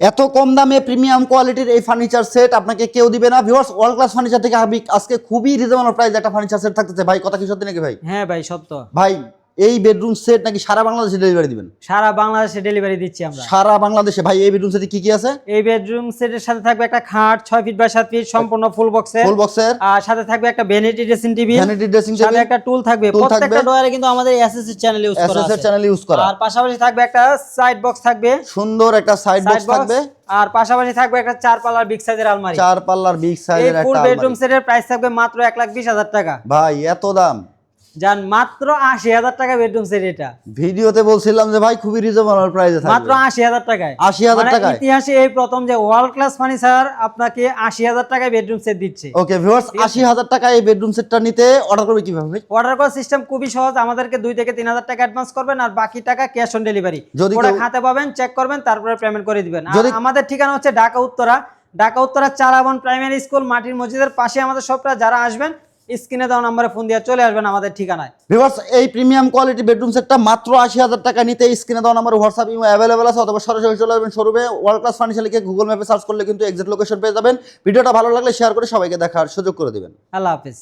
এত কম দামে প্রিমিয়াম কোয়ালিটির এই ফার্নিচার সেট আপনাকে কেউ দিবে না। ভিউয়ার্স, ওয়ার্ল্ড ক্লাস ফার্নিচার থেকে আমি আজকে খুবই রিজনেবল প্রাইসে একটা ফার্নিচার সেট থাকতেছে। ভাই কথা কি সত্যি নাকি ভাই? হ্যাঁ ভাই সত্য। ভাই এই বেডরুম সেট নাকি সারা বাংলাদেশে ডেলিভারি দিবেন? সারা বাংলাদেশে ডেলিভারি দিচ্ছি আমরা। সারা বাংলাদেশে। ভাই এই বেডরুম সেটে কি কি আছে? এই বেডরুম সেটের সাথে থাকবে একটা খাট 6 ফিট বাই 7 ফিট সম্পূর্ণ ফুল বক্সের। ফুল বক্সের। আর সাথে থাকবে একটা vanity dressing table. Vanity dressing সাথে টেবিল। একটা টুল থাকবে। প্রত্যেকটা ডয়ারে কিন্তু আমাদের এসএস চ্যানেল ইউজ করা আছে। এসএস চ্যানেল ইউজ করা। আর পাশাপাশি থাকবে একটা সাইড বক্স থাকবে। সুন্দর একটা সাইড বক্স থাকবে। আর পাশাপাশি থাকবে একটা 4 পাল্লার বিগ সাইজের আলমারি। 4 পাল্লার বিগ সাইজের একটা ফুল আলমারি। বেডরুম সেটের প্রাইস থাকবে মাত্র 1,20,000 টাকা। ভাই এত দাম? জান মাত্র 80,000 টাকা বেডরুম সেট। এটা ভিডিওতে বলছিলাম যে ভাই খুবই রিজনেবল প্রাইসে থাকবে। মাত্র 80,000 টাকায়। 80,000 টাকায় ইতিহাসে এই প্রথম যে ওয়ার্ল্ড ক্লাস ফার্নিচার আপনাকে 80,000 টাকায় বেডরুম সেট দিচ্ছে। ওকে ভিউয়ার্স, 80,000 টাকায় এই বেডরুম সেটটা নিতে অর্ডার করবে কিভাবে ভাই? অর্ডার করার সিস্টেম খুবই সহজ। আমাদেরকে 2 থেকে 3,000 টাকা অ্যাডভান্স করবেন আর বাকি টাকা ক্যাশ অন ডেলিভারি। ওটা খাতে পাবেন, চেক করবেন, তারপরে পেমেন্ট করে দিবেন। আর আমাদের ঠিকানা হচ্ছে ঢাকা উত্তরা। ঢাকা উত্তরা চারাবন প্রাইমারি স্কুল মাটির মসজিদের পাশে আমাদের শপটা। যারা আসবেন স্ক্রিনে দেওয়া নম্বরে ফোন দিয়ে চলে আসবেন আমাদের ঠিকানায়। ভিউয়ার্স, এই প্রিমিয়াম কোয়ালিটি বেডরুম সেটটা মাত্র 80,000 টাকা নিতে স্ক্রিনে দেওয়া নম্বরে হোয়াটসঅ্যাপ ইমো অ্যাভেলেবল আছে, অথবা সরাসরি চলে আসবেন শোরুমে। ওয়ার্ল্ড ক্লাস ফার্নিচার লিখে গুগল ম্যাপে সার্চ করলে কিন্তু এক্সাক্ট লোকেশন পেয়ে যাবেন। ভিডিওটা ভালো লাগলে শেয়ার করে সবাইকে দেখার সুযোগ করে দিবেন। আল্লাহ হাফেজ।